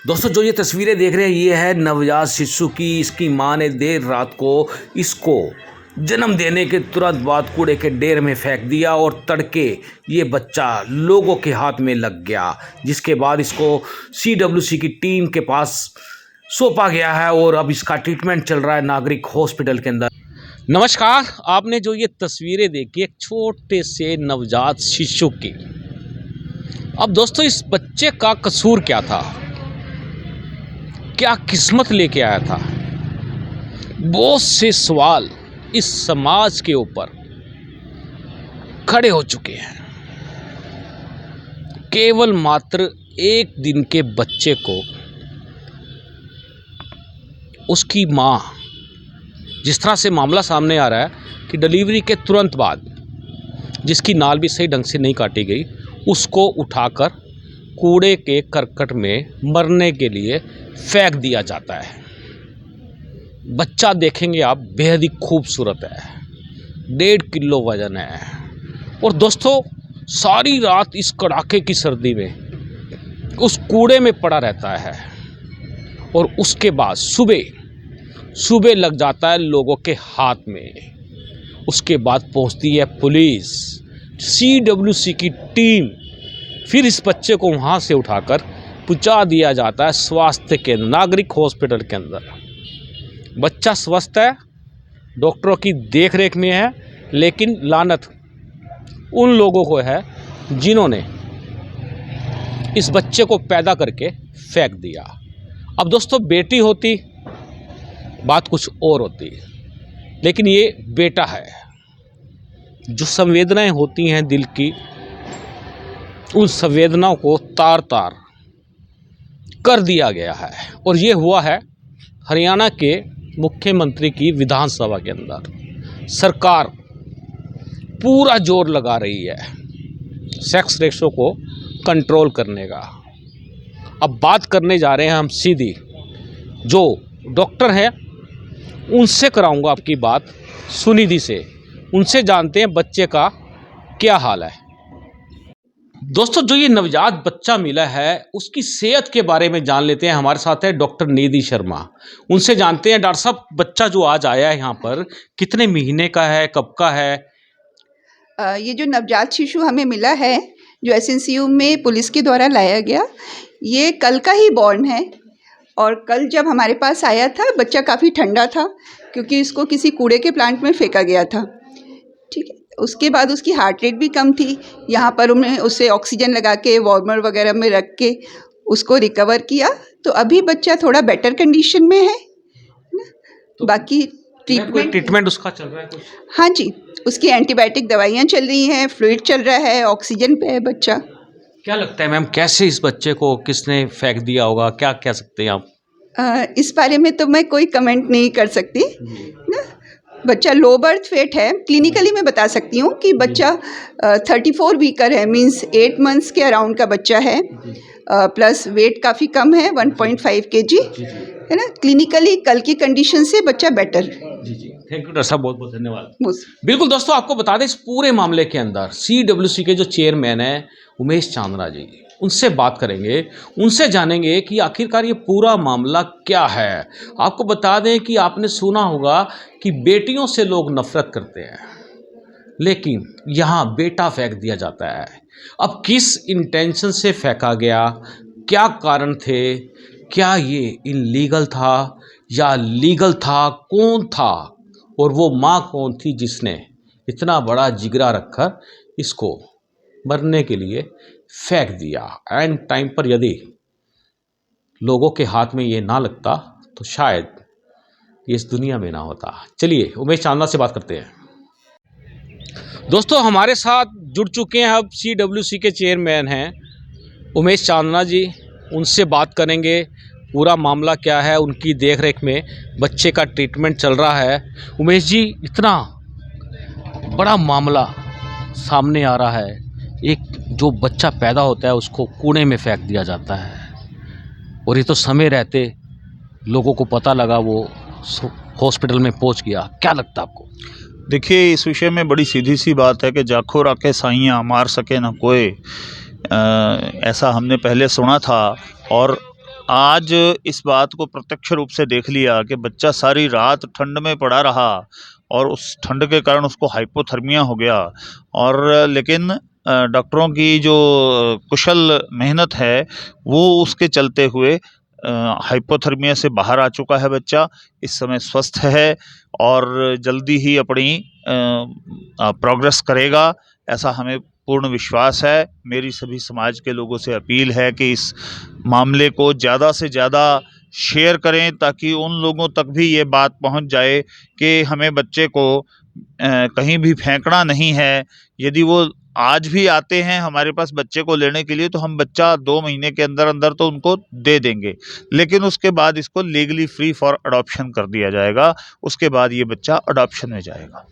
दोस्तों जो ये तस्वीरें देख रहे हैं ये है नवजात शिशु की। इसकी मां ने देर रात को इसको जन्म देने के तुरंत बाद कूड़े के ढेर में फेंक दिया और तड़के ये बच्चा लोगों के हाथ में लग गया, जिसके बाद इसको CWC की टीम के पास सौंपा गया है और अब इसका ट्रीटमेंट चल रहा है नागरिक हॉस्पिटल के अंदर। नमस्कार, आपने जो ये तस्वीरें देखी एक छोटे से नवजात शिशु की। अब दोस्तों इस बच्चे का कसूर क्या था, क्या किस्मत लेके आया था, बहुत से सवाल इस समाज के ऊपर खड़े हो चुके हैं। केवल मात्र एक दिन के बच्चे को उसकी मां, जिस तरह से मामला सामने आ रहा है कि डिलीवरी के तुरंत बाद जिसकी नाल भी सही ढंग से नहीं काटी गई, उसको उठाकर कूड़े के करकट में मरने के लिए फेंक दिया जाता है। बच्चा देखेंगे आप, बेहद ही खूबसूरत है, 1.5 किलो वजन है। और दोस्तों सारी रात इस कड़ाके की सर्दी में उस कूड़े में पड़ा रहता है और उसके बाद सुबह लग जाता है लोगों के हाथ में। उसके बाद पहुंचती है पुलिस, CWC की टीम, फिर इस बच्चे को वहाँ से उठाकर पहुंचा दिया जाता है स्वास्थ्य केंद्र, नागरिक हॉस्पिटल के अंदर। बच्चा स्वस्थ है, डॉक्टरों की देखरेख में है, लेकिन लानत उन लोगों को है जिन्होंने इस बच्चे को पैदा करके फेंक दिया। अब दोस्तों बेटी होती बात कुछ और होती, लेकिन ये बेटा है। जो संवेदनाएं होती हैं दिल की, उन संवेदनाओं को तार तार कर दिया गया है। और ये हुआ है हरियाणा के मुख्यमंत्री की विधानसभा के अंदर। सरकार पूरा जोर लगा रही है सेक्स रेशो को कंट्रोल करने का। अब बात करने जा रहे हैं हम सीधी, जो डॉक्टर हैं उनसे कराऊंगा आपकी बात, सुनिधि से, उनसे जानते हैं बच्चे का क्या हाल है। दोस्तों जो ये नवजात बच्चा मिला है उसकी सेहत के बारे में जान लेते हैं। हमारे साथ है डॉक्टर निधि शर्मा, उनसे जानते हैं। डॉक्टर साहब, बच्चा जो आज आया है यहाँ पर कितने महीने का है, कब का है? ये जो नवजात शिशु हमें मिला है, जो SNCU में पुलिस के द्वारा लाया गया, ये कल का ही बॉर्न है। और कल जब हमारे पास आया था बच्चा काफ़ी ठंडा था, क्योंकि इसको किसी कूड़े के प्लांट में फेंका गया था। ठीक है, उसके बाद उसकी हार्ट रेट भी कम थी। यहाँ पर उन्हें उसे ऑक्सीजन लगा के वार्मर वगैरह में रख के उसको रिकवर किया। तो अभी बच्चा थोड़ा बेटर कंडीशन में है ना। तो बाकी ट्रीटमेंट उसका चल रहा है कुछ? हाँ जी, उसकी एंटीबायोटिक दवाइयाँ चल रही हैं, फ्लूइड चल रहा है, ऑक्सीजन पे है बच्चा। क्या लगता है मैम, कैसे इस बच्चे को किसने फेंक दिया होगा, क्या कह सकते हैं आप? इस बारे में तो मैं कोई कमेंट नहीं कर सकती ना। बच्चा लो बर्थ वेट है। क्लिनिकली मैं बता सकती हूँ कि बच्चा 34 वीकर है, मींस 8 मंथ्स के अराउंड का बच्चा है। प्लस वेट काफ़ी कम है, 1.5 kg है ना। क्लिनिकली कल की कंडीशन से बच्चा बेटर है। जी, थैंक यू डॉक्टर साहब, बहुत बहुत धन्यवाद। बिल्कुल दोस्तों, आपको बता दें इस पूरे मामले के अंदर CWC के जो चेयरमैन हैं उमेश चांद्रा जी, उनसे बात करेंगे, उनसे जानेंगे कि आखिरकार ये पूरा मामला क्या है। आपको बता दें कि आपने सुना होगा कि बेटियों से लोग नफरत करते हैं, लेकिन यहाँ बेटा फेंक दिया जाता है। अब किस इंटेंशन से फेंका गया, क्या कारण थे, क्या ये इनलीगल था या लीगल था, कौन था और वो माँ कौन थी जिसने इतना बड़ा जिगरा रखकर इसको मरने के लिए फेंक दिया। एंड टाइम पर यदि लोगों के हाथ में ये ना लगता तो शायद ये इस दुनिया में ना होता। चलिए उमेश चांद्रा से बात करते हैं। दोस्तों हमारे साथ जुड़ चुके हैं अब CWC के चेयरमैन हैं उमेश चांद्रा जी, उनसे बात करेंगे पूरा मामला क्या है। उनकी देखरेख में बच्चे का ट्रीटमेंट चल रहा है। उमेश जी, इतना बड़ा मामला सामने आ रहा है, एक जो बच्चा पैदा होता है उसको कूड़े में फेंक दिया जाता है, और ये तो समय रहते लोगों को पता लगा, वो हॉस्पिटल में पहुंच गया। क्या लगता है आपको? देखिए, इस विषय में बड़ी सीधी सी बात है कि जाखो राखे साइयाँ मार सके ना कोई, ऐसा हमने पहले सुना था। और आज इस बात को प्रत्यक्ष रूप से देख लिया कि बच्चा सारी रात ठंड में पड़ा रहा और उस ठंड के कारण उसको हाइपोथर्मिया हो गया। और लेकिन डॉक्टरों की जो कुशल मेहनत है वो उसके चलते हुए हाइपोथर्मिया से बाहर आ चुका है बच्चा। इस समय स्वस्थ है और जल्दी ही अपनी प्रोग्रेस करेगा, ऐसा हमें पूर्ण विश्वास है। मेरी सभी समाज के लोगों से अपील है कि इस मामले को ज़्यादा से ज़्यादा शेयर करें ताकि उन लोगों तक भी ये बात पहुंच जाए कि हमें बच्चे को कहीं भी फेंकना नहीं है। यदि वो आज भी आते हैं हमारे पास बच्चे को लेने के लिए तो हम बच्चा 2 महीने के अंदर अंदर तो उनको दे देंगे, लेकिन उसके बाद इसको लीगली फ्री फॉर अडॉप्शन कर दिया जाएगा। उसके बाद ये बच्चा अडॉप्शन में जाएगा।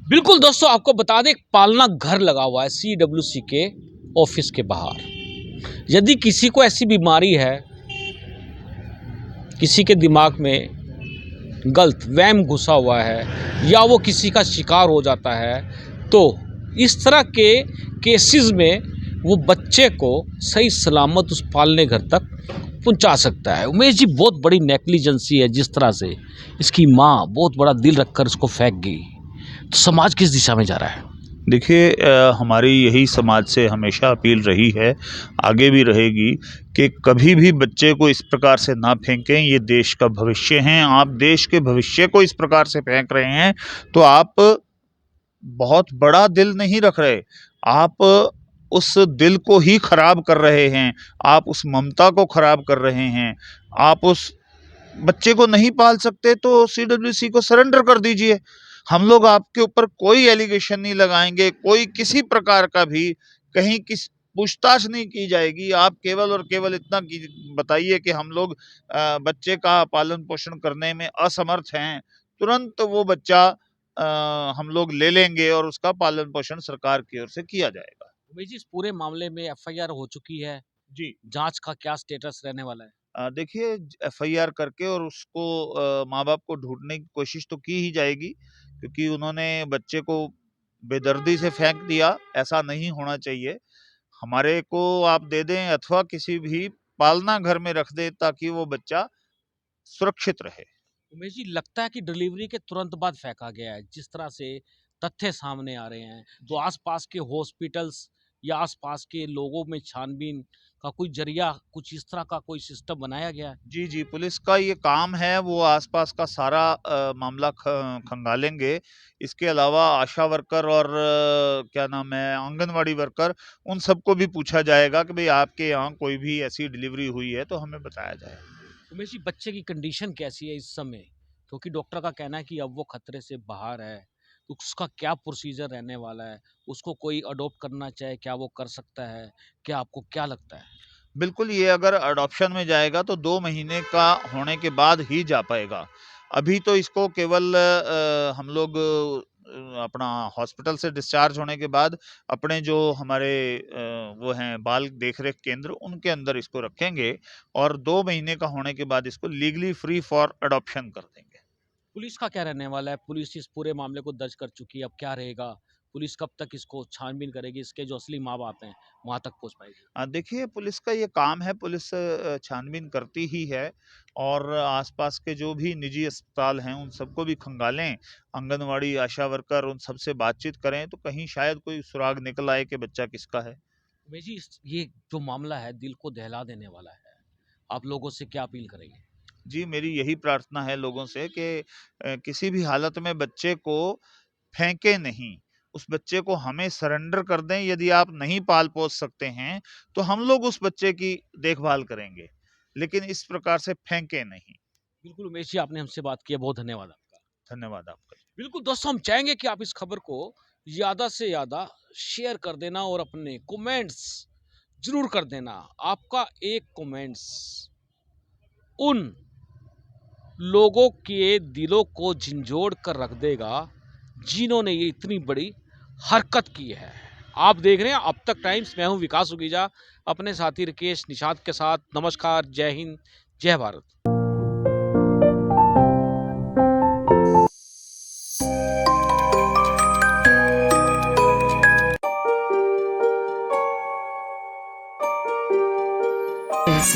बिल्कुल दोस्तों, आपको बता दें, पालना घर लगा हुआ है CWC के ऑफिस के बाहर। यदि किसी को ऐसी बीमारी है, किसी के दिमाग में गलत वहम घुसा हुआ है या वो किसी का शिकार हो जाता है, तो इस तरह के केसेस में वो बच्चे को सही सलामत उस पालने घर तक पहुंचा सकता है। उमेश जी, बहुत बड़ी नेग्लिजेंसी है जिस तरह से इसकी माँ बहुत बड़ा दिल रखकर इसको फेंक गई, तो समाज किस दिशा में जा रहा है? देखिए, हमारी यही समाज से हमेशा अपील रही है, आगे भी रहेगी, कि कभी भी बच्चे को इस प्रकार से ना फेंकें। ये देश का भविष्य हैं। आप देश के भविष्य को इस प्रकार से फेंक रहे हैं तो आप बहुत बड़ा दिल नहीं रख रहे, आप उस दिल को ही खराब कर रहे हैं, आप उस ममता को खराब कर रहे हैं। आप उस बच्चे को नहीं पाल सकते तो CWC को सरेंडर कर दीजिए। हम लोग आपके ऊपर कोई एलिगेशन नहीं लगाएंगे, कोई किसी प्रकार का भी कहीं किस पूछताछ नहीं की जाएगी। आप केवल और केवल इतना बताइए कि हम लोग बच्चे का पालन पोषण करने में असमर्थ हैं, तुरंत वो बच्चा हम लोग ले लेंगे और उसका पालन पोषण सरकार की ओर से किया जाएगा। उमेश जी, इस पूरे मामले में FIR हो चुकी है जी, जांच का क्या स्टेटस रहने वाला है? देखिए, FIR करके और उसको माँ बाप को ढूंढने की कोशिश तो की ही जाएगी, क्योंकि उन्होंने बच्चे को बेदर्दी से फेंक दिया, ऐसा नहीं होना चाहिए। हमारे को आप दे दें अथवा किसी भी पालना घर में रख दें ताकि वो बच्चा सुरक्षित रहे। उमेश जी, लगता है कि डिलीवरी के तुरंत बाद फेंका गया है, जिस तरह से तथ्य सामने आ रहे हैं, तो आसपास के हॉस्पिटल्स या आसपास के लोगों में छानबीन का कोई जरिया, कुछ इस तरह का कोई सिस्टम बनाया गया है? जी, जी, पुलिस का ये काम है, वो आसपास का सारा मामला खंगालेंगे। इसके अलावा आशा वर्कर और क्या नाम है, आंगनवाड़ी वर्कर, उन सबको भी पूछा जाएगा कि भाई आपके यहाँ कोई भी ऐसी डिलीवरी हुई है तो हमें बताया जाए। उमेश जी, बच्चे की कंडीशन कैसी है इस समय? क्योंकि डॉक्टर का कहना है कि अब वो खतरे से बाहर है, तो उसका क्या प्रोसीजर रहने वाला है? उसको कोई अडॉप्ट करना चाहे, क्या वो कर सकता है? क्या आपको क्या लगता है? बिल्कुल, ये अगर अडॉप्शन में जाएगा तो 2 महीने का होने के बाद ही जा पाएगा। अभी तो इसको केवल हम लोग अपना हॉस्पिटल से डिस्चार्ज होने के बाद अपने जो हमारे वो हैं बाल देख-रेख केंद्र, उनके अंदर इसको रखेंगे और 2 महीने का होने के बाद इसको लीगली फ्री फॉर अडॉप्शन कर देंगे। पुलिस का क्या रहने वाला है? पुलिस इस पूरे मामले को दर्ज कर चुकी है, अब क्या रहेगा? पुलिस कब तक इसको छानबीन करेगी? इसके जो असली माँ-बाप हैं, वहाँ तक पहुँच पाएगी? देखिए, पुलिस का ये काम है, पुलिस छानबीन करती ही है और आसपास के जो भी निजी अस्पताल हैं उन सबको भी खंगालें, आंगनवाड़ी, आशा वर्कर, उन सबसे बातचीत करें तो कहीं शायद कोई सुराग निकल आए कि बच्चा किसका है। उमेश जी, ये जो मामला है दिल को दहला देने वाला है। आप लोगों से क्या अपील करेंगे? जी, मेरी यही प्रार्थना है लोगों से कि किसी भी हालत में बच्चे को फेंके नहीं, उस बच्चे को हमें सरेंडर कर दें। यदि आप नहीं पाल-पोस सकते हैं, तो हम लोग उस बच्चे की देखभाल करेंगे, लेकिन इस प्रकार से फेंके नहीं। बिल्कुल उमेश जी, आपने हमसे बात की है, बहुत धन्यवाद आपका। धन्यवाद आपका। बिल्कुल दोस्तों, हम चाहेंगे कि आप इस खबर को ज़्यादा से ज़्यादा शेयर कर देना और अपने कमेंट्स ज़रूर कर देना। आपका एक कमेंट्स उन लोगों के दिलों को झंझोड़ कर रख देगा जिन्होंने ये इतनी बड़ी हरकत की है। आप देख रहे हैं अब तक टाइम्स, मैं हूं विकास उगीजा अपने साथी राकेश निषाद के साथ। नमस्कार, जय हिंद, जय Bharat.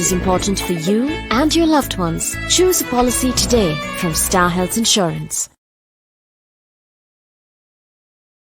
is important for you and your loved ones. Choose a policy today from Star Health Insurance.